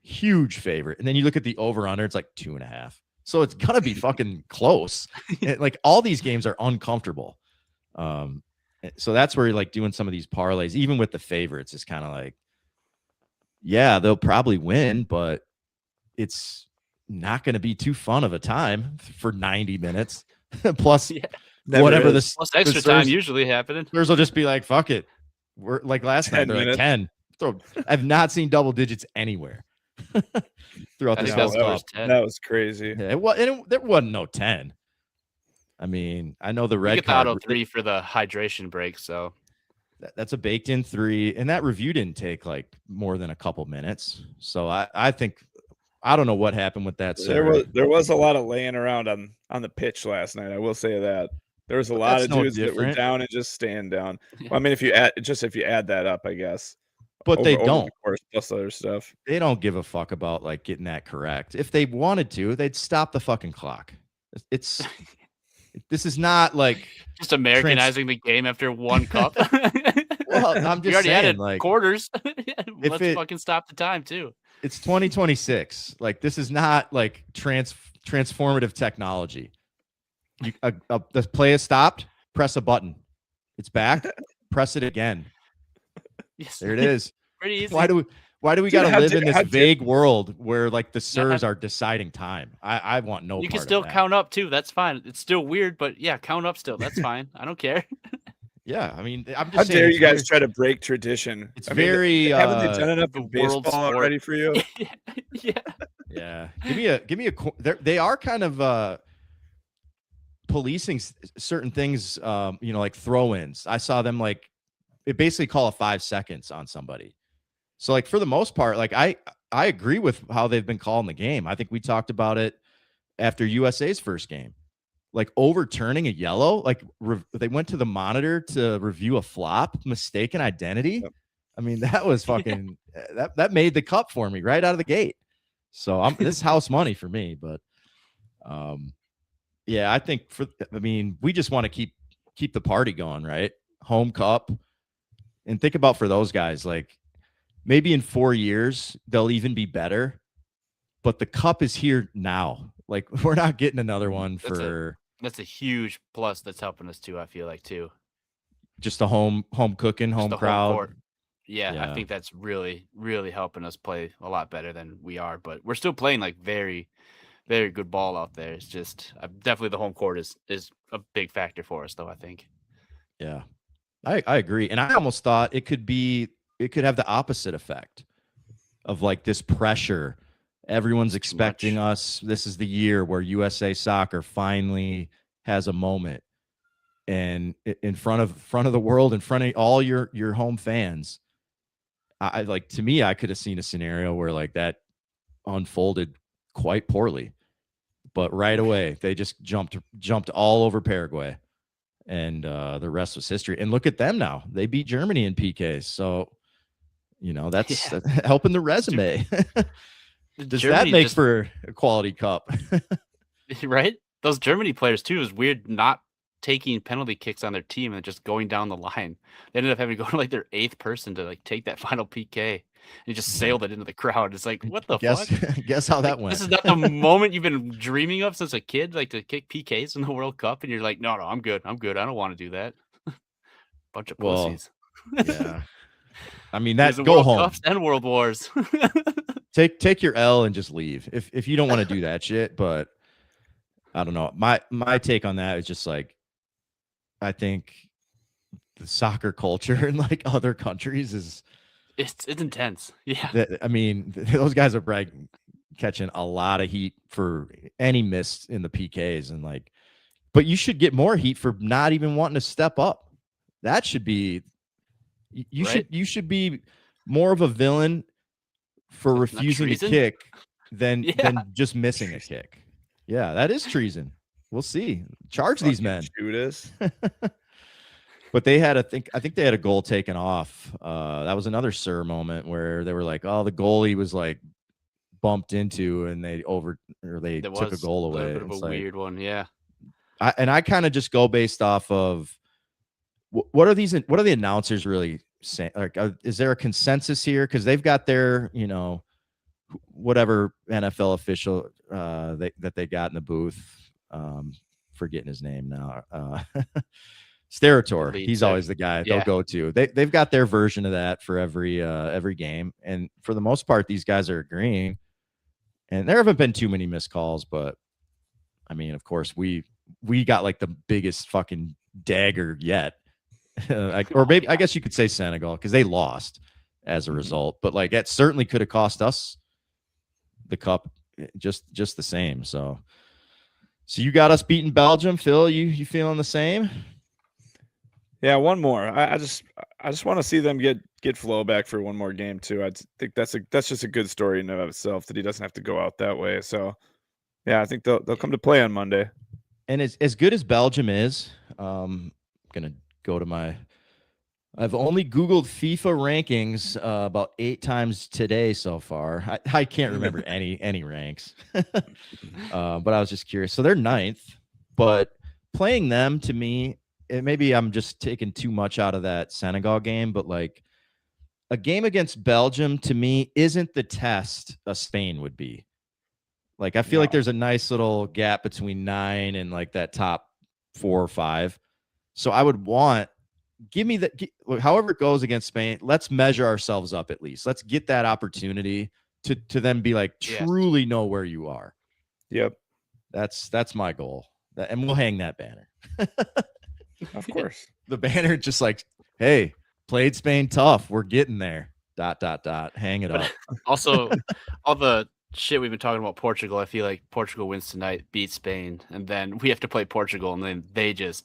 huge favorite. And then you look at the over-under, it's like 2.5. So it's gonna be fucking close. Like all these games are uncomfortable. So that's where you're like doing some of these parlays, even with the favorites, is kind of like, yeah, they'll probably win, but it's not going to be too fun of a time for 90 minutes. Plus, whatever this plus extra time usually happening. Spurs will just be like, fuck it. We're like last night, they're like 10. I've not seen double digits anywhere throughout this World Cup. That was crazy. Yeah, there wasn't no 10. I mean, I know the red card. Auto 3 for the hydration break, so that's a baked in 3, and that review didn't take like more than a couple minutes. So I think I don't know what happened with that. There was a lot of laying around on the pitch last night. I will say that there was a lot of dudes that were down and just staying down. Well, I mean, if you add that up, I guess. But they don't. Of course, plus other stuff. They don't give a fuck about like getting that correct. If they wanted to, they'd stop the fucking clock. This is not like just Americanizing the game after one cup. Well, I'm just saying, added like quarters. Let's fucking stop the time too. It's 2026. Like this is not like transformative technology. The play is stopped. Press a button. It's back. Press it again. Yes. There it is. Pretty easy. Why do we got to live in this vague world where like the sirs are deciding time? I want no. You can still count up too. That's fine. It's still weird, but yeah, count up still. That's fine. I don't care. Yeah, I mean, I'm just how saying, dare you guy try to break tradition? It's very haven't they done enough in baseball already for you? Yeah. Give me a. They are kind of policing certain things. Like throw-ins. I saw them like it basically call a 5 seconds on somebody. So like for the most part, like I agree with how they've been calling the game. I think we talked about it after USA's first game. Like overturning a yellow, like they went to the monitor to review a flop, mistaken identity. Yep. I mean, that was fucking that made the cup for me right out of the gate. So this is house money for me, but yeah, I think we just want to keep the party going, right? Home cup. And think about for those guys, like maybe in 4 years they'll even be better, but the cup is here now. Like we're not getting another one that's a huge plus that's helping us too, I feel like too. Just the home cooking, home crowd. Home yeah, I think that's really, really helping us play a lot better than we are. But we're still playing like very, very good ball out there. It's just definitely the home court is a big factor for us though, I think. Yeah. I agree. And I almost thought it could have the opposite effect of like this pressure. Everyone's expecting us. This is the year where USA Soccer finally has a moment, and in front of the world, in front of all your home fans. I like, to me, I could have seen a scenario where like that unfolded quite poorly, but right away they just jumped all over Paraguay, and the rest was history. And look at them now; they beat Germany in PKs. So, that's helping the resume. Does Germany that make for a quality cup? Right? Those Germany players, too, is weird not taking penalty kicks on their team and just going down the line. They ended up having to go to like their 8th person to like take that final PK. he just sailed it into the crowd. It's like, what the fuck? Guess how that Like, went. this is not the moment you've been dreaming of since a kid, like to kick PKs in the World Cup, and you're like, no, I'm good. I don't want to do that. Bunch of Well, pussies. yeah. I mean, There's that the go World home. Cups and World Wars. Take your L and just leave if you don't want to do that shit. But I don't know. My take on that is just like, I think the soccer culture in like other countries is it's intense. Yeah. that. I mean, those guys are catching a lot of heat for any miss in the PKs, and like, but you should get more heat for not even wanting to step up. That should be you should be more of a villain for refusing to kick than just missing a kick. Yeah, that is treason. We'll see. Charge these men. Judas. But they had I think they had a goal taken off. That was another Sir moment where they were like, oh, the goalie was like bumped into and they took a goal away. A little bit of a weird one, yeah. I kind of just go based off of what are the announcers really saying? Like, is there a consensus here? Because they've got their, whatever NFL official that they got in the booth. Forgetting his name now. Sterator. He's always the guy they'll go to. They've got their version of that for every game, and for the most part, these guys are agreeing. And there haven't been too many missed calls, but I mean, of course, we got like the biggest fucking dagger yet. Or maybe I guess you could say Senegal because they lost as a result, but like that certainly could have cost us the cup just the same. So you got us beating Belgium, Phil. You feeling the same? Yeah, one more. I just want to see them get Flo back for one more game too. I think that's just a good story in and of itself that he doesn't have to go out that way. So yeah, I think they'll come to play on Monday. And as good as Belgium is, I'm gonna go to I've only Googled FIFA rankings about 8 times today so far. I can't remember any ranks, but I was just curious. So they're 9th, but playing them to me, maybe I'm just taking too much out of that Senegal game, but like a game against Belgium to me isn't the test a Spain would be. Like, I feel like there's a nice little gap between 9 and like that top 4 or 5. So I would give me however it goes against Spain. Let's measure ourselves up at least. Let's get that opportunity to then be like, truly know where you are. Yep. That's my goal. And we'll hang that banner. Of course. The banner just like, hey, played Spain tough. We're getting there. ... Hang it up. Also, all the shit we've been talking about Portugal, I feel like Portugal wins tonight, beats Spain, and then we have to play Portugal, and then they just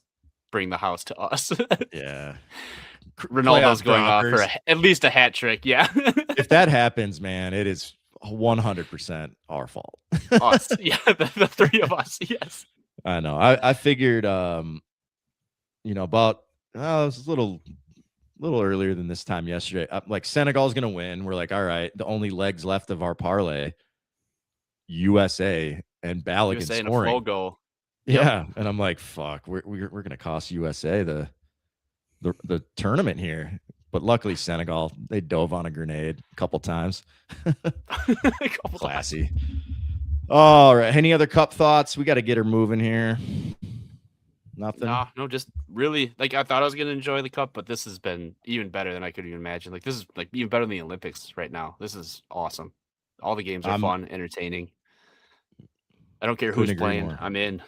bring the house to us. Yeah. Ronaldo's going off for at least a hat trick. Yeah. If that happens, man, it is 100% our fault. Us. Yeah, the 3 of us. Yes. I know. I figured, about it was a little earlier than this time yesterday. Like Senegal's gonna win. We're like, all right, the only legs left of our parlay, USA and Balogun USA scoring. And a goal. Yeah, yep. And I'm like, fuck, we're gonna cost USA the tournament here. But luckily, Senegal, they dove on a grenade a couple times. Classy. All right. Any other cup thoughts? We got to get her moving here. Nothing. No, just really like I thought I was gonna enjoy the cup, but this has been even better than I could even imagine. Like this is like even better than the Olympics right now. This is awesome. All the games are fun, entertaining. I don't care who's playing. More. I'm in.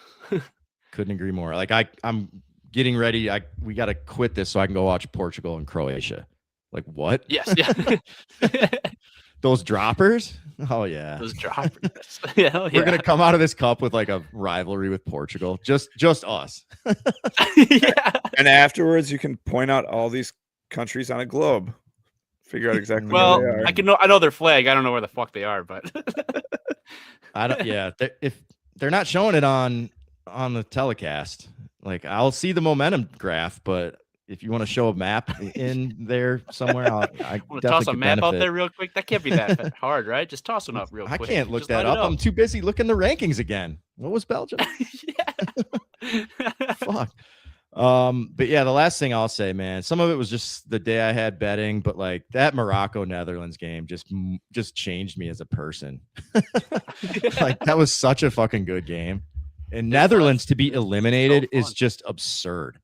Couldn't agree more. Like I'm getting ready. We got to quit this so I can go watch Portugal and Croatia. Like what? Yes. Yeah. Those droppers? Oh yeah. Those droppers. Yeah, We're gonna come out of this cup with like a rivalry with Portugal. Just us. Yeah. And afterwards you can point out all these countries on a globe. Figure out exactly where they are. I know their flag. I don't know where the fuck they are, but I don't if they're not showing it on the telecast, like I'll see the momentum graph, but if you want to show a map in there somewhere, I want to toss a map out there real quick. That can't be that hard, right? Just toss one up real quick. I can't look that up. I'm too busy looking the rankings again. What was Belgium? Yeah. Fuck. But yeah, the last thing I'll say, man, some of it was just the day I had betting, but like that Morocco-Netherlands game just changed me as a person. Like that was such a fucking good game. And Netherlands to be eliminated is just absurd.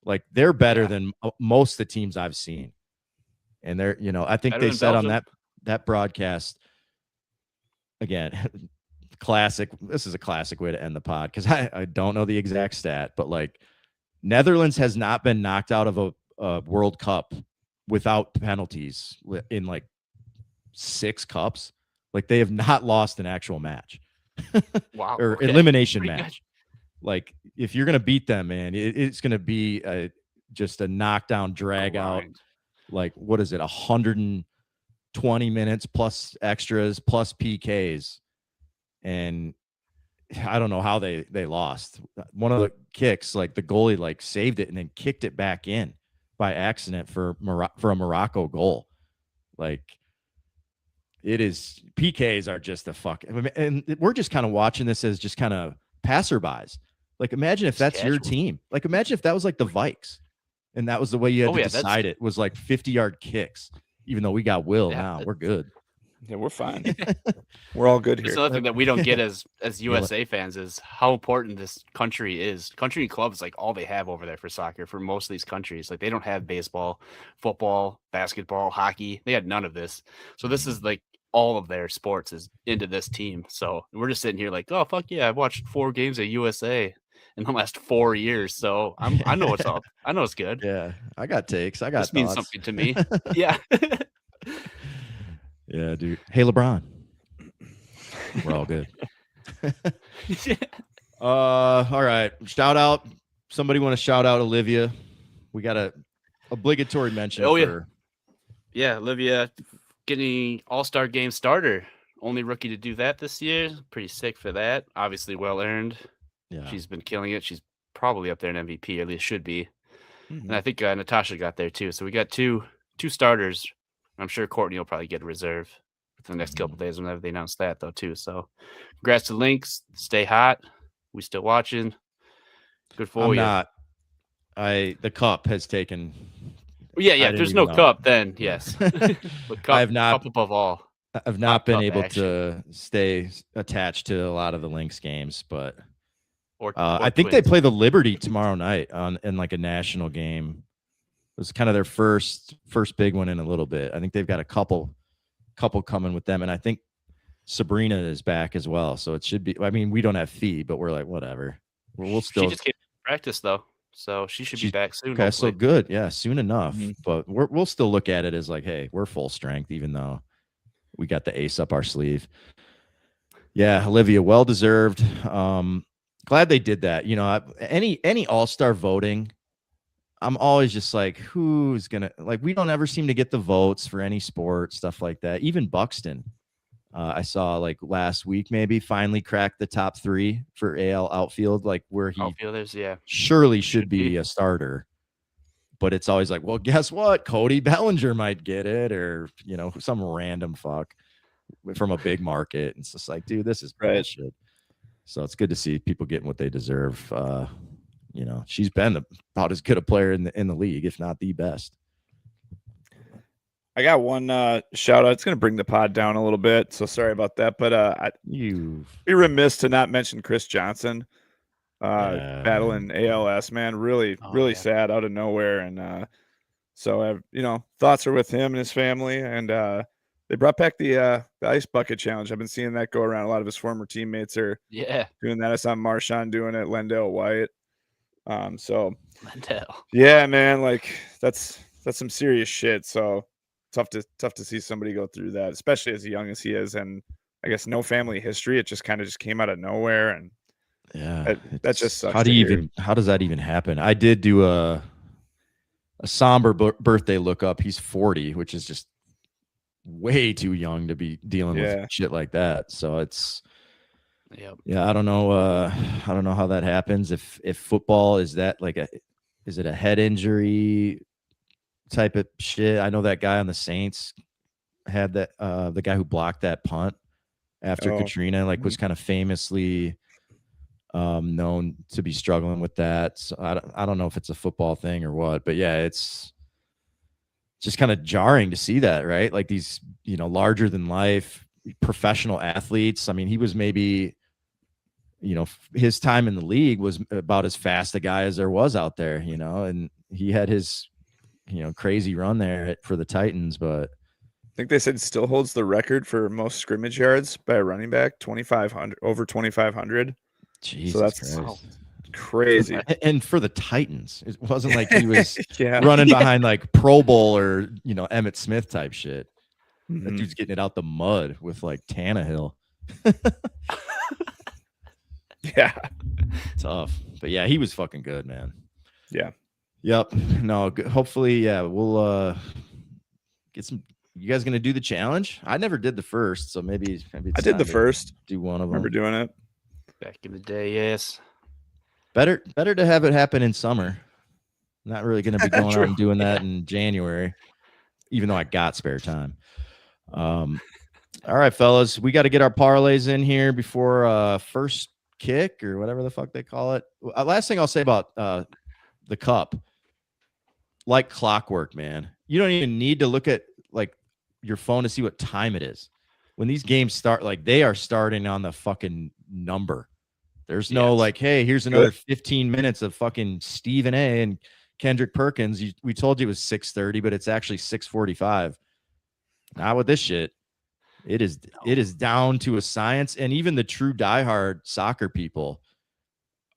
Like they're better than most of the teams I've seen. And they're, I think they said on that broadcast, again, classic. This is a classic way to end the pod because I don't know the exact stat, but like Netherlands has not been knocked out of a World Cup without penalties in like 6 cups. Like they have not lost an actual match. Wow. Or elimination match. Like if you're gonna beat them, man, it's gonna be just a knockdown, drag out. Like what is it? 120 minutes plus extras plus PKs, and I don't know how they lost. One of the kicks, like the goalie, like saved it and then kicked it back in by accident for a Morocco goal. Like it is, PKs are just a fuck, and we're just kind of watching this as just kind of passerbys. Like imagine if that's your team. Like imagine if that was like the Vikes, and that was the way you had to decide it was like 50-yard kicks. Even though we got Will now, we're good. Yeah, we're fine. We're all good here. That's another thing that we don't get as USA fans is how important this country is. Country and club is like all they have over there for soccer for most of these countries. Like they don't have baseball, football, basketball, hockey. They had none of this. So this is like all of their sports is into this team. So we're just sitting here like, oh fuck yeah, I've watched 4 games of USA in the last 4 years. So I know what's up. I know it's good. Yeah, I got takes. I got this means something to me. Yeah. Yeah, dude. Hey, LeBron. We're all good. All right. Shout out. Somebody want to shout out Olivia? We got a obligatory mention. Yeah, Olivia getting All-Star game starter. Only rookie to do that this year. Pretty sick for that. Obviously well earned. Yeah. She's been killing it. She's probably up there in MVP, or at least should be. Mm-hmm. And I think Natasha got there too. So we got two starters. I'm sure Courtney will probably get a reserve for the next couple of days whenever they announce that, though, too. So, congrats to Lynx. Stay hot. We still watching. Good for you. The cup has taken. Yeah. If there's no cup, then yes. But cup above all. I've not been able to stay attached to a lot of the Lynx games, but I think they play the Liberty tomorrow night in like a national game. It was kind of their first big one in a little bit. I think they've got a couple coming with them, and I think Sabrina is back as well. So it should be. I mean, we don't have Fee, but we're like whatever. We'll still. She just came to practice though, so she should be back soon. Okay, hopefully. So good. Yeah, soon enough. Mm-hmm. But we'll still look at it as like, hey, we're full strength, even though we got the ace up our sleeve. Yeah, Olivia, well deserved. Glad they did that. Any All-Star voting. I'm always just like, who's gonna like? We don't ever seem to get the votes for any sport, stuff like that. Even Buxton, I saw like last week, maybe finally cracked the top 3 for AL outfield, like where he surely should be a starter. But it's always like, well, guess what? Cody Bellinger might get it, or some random fuck from a big market. It's just like, dude, this is bullshit. So it's good to see people getting what they deserve. She's been about as good a player in the league, if not the best. I got one shout out. It's going to bring the pod down a little bit, so sorry about that. But you've be remiss to not mention Chris Johnson battling ALS. Man, really sad out of nowhere. And so thoughts are with him and his family. And they brought back the ice bucket challenge. I've been seeing that go around. A lot of his former teammates are doing that. I saw Marshawn doing it. Lendell White. Yeah, man, like that's some serious shit. So tough to see somebody go through that, especially as young as he is, and I guess no family history. It just came out of nowhere, and that just sucks. How does that even happen? I did do a somber birthday lookup. He's 40, which is just way too young to be dealing with shit like that. So it's. Yeah, I don't know how that happens. If football is that like is it a head injury type of shit? I know that guy on the Saints had that the guy who blocked that punt after Katrina was kind of famously known to be struggling with that. So I don't know if it's a football thing or what, but yeah, it's just kind of jarring to see that, right? Like these, larger than life professional athletes. I mean, he was maybe, his time in the league was about as fast a guy as there was out there, and he had his, crazy run there for the Titans, but I think they said still holds the record for most scrimmage yards by a running back, 2,500, over 2,500. Jesus So that's Christ. Crazy. And for the Titans, it wasn't like he was Yeah. running behind like Pro Bowl or, Emmitt Smith type shit. That Mhm. dude's getting it out the mud with like Tannehill. Yeah. Tough. But yeah, he was fucking good, man. Yeah. Yep. No, hopefully, yeah, we'll get some. You guys gonna do the challenge? I never did the first, so maybe it's I did the time to first. do one of them. Remember doing it? Back in the day, yes. Better to have it happen in summer. Not really going to be going True. out and doing that in January, even though I got spare time. All right, fellas, we got to get our parlays in here before first kick or whatever the fuck they call it. Last thing I'll say about the cup, like clockwork, man. You don't even need to look at like your phone to see what time it is. When these games start, like they are starting on the fucking number. There's no like, hey, here's another 15 minutes of fucking Stephen A. and Kendrick Perkins. We told you it was 6:30, but it's actually 6:45. Not with this shit. It is down to a science, and even the true diehard soccer people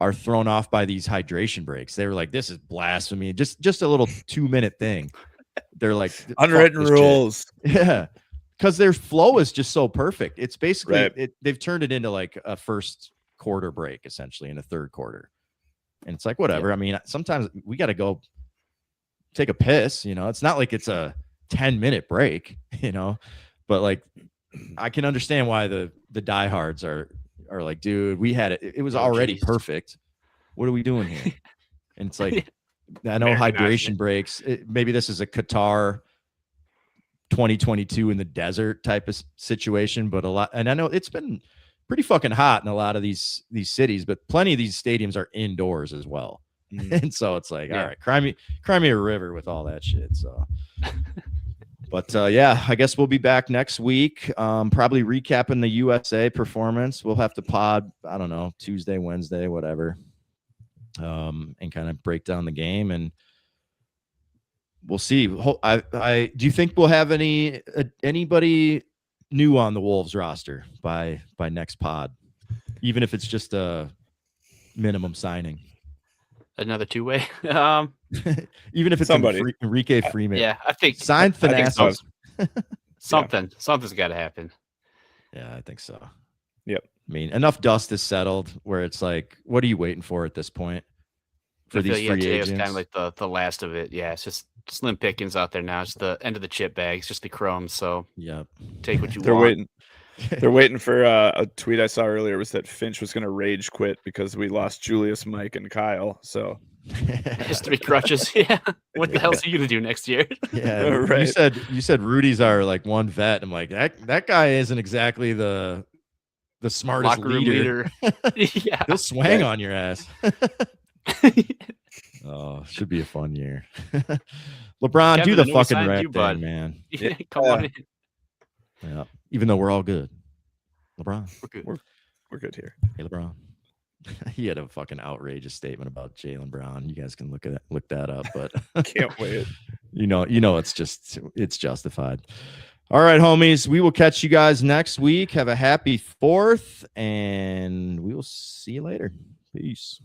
are thrown off by these hydration breaks. They were like, "This is blasphemy." Just a little 2-minute thing. They're like, unwritten rules. Yeah, because their flow is just so perfect. It's basically Right. they've turned it into like a first quarter break essentially in a third quarter, and it's like whatever. I mean, sometimes we got to go take a piss. It's not like it's a 10-minute break. But like I can understand why the diehards are like, dude, we had it. It was already perfect. What are we doing here? And it's like I know hydration breaks. Maybe this is a Qatar 2022 in the desert type of situation, but a lot, and I know it's been pretty fucking hot in a lot of these cities, but plenty of these stadiums are indoors as well. And so it's like, all right, cry me a river with all that shit. So, but yeah, I guess we'll be back next week. Probably recapping the USA performance. We'll have to pod, I don't know, Tuesday, Wednesday, whatever. And kind of break down the game, and we'll see. Do you think we'll have anybody new on the Wolves roster by next pod, even if it's just a minimum signing? Another two-way. Even if it's somebody. Enrique Freeman. Yeah, I think sign Thanasis. Something's got to happen. Yeah, I think so. Yep. I mean, enough dust is settled where it's like, what are you waiting for at this point? For these free agents, was kind of like the last of it. Yeah, it's just slim pickings out there now. It's the end of the chip bag. It's just the crumbs. So yep, take what you They're want. waiting. They're waiting for a tweet I saw earlier was that Finch was going to rage quit because we lost Julius, Mike, and Kyle. So history crutches. Yeah. What the hell are you going to do next year? Yeah, right. You said Rudy's our like one vet. I'm like that guy isn't exactly the smartest leader. Yeah, he'll swang on your ass. Oh, should be a fun year. LeBron, Kevin, do the I know we fucking signed right you, thing, bud. man. Yeah, come on in. Yeah, even though we're all good. LeBron, We're good. We're good here. Hey, LeBron. He had a fucking outrageous statement about Jaylen Brown. You guys can look that up, but Can't wait. you know, it's justified. All right, homies. We will catch you guys next week. Have a happy 4th, and we will see you later. Peace.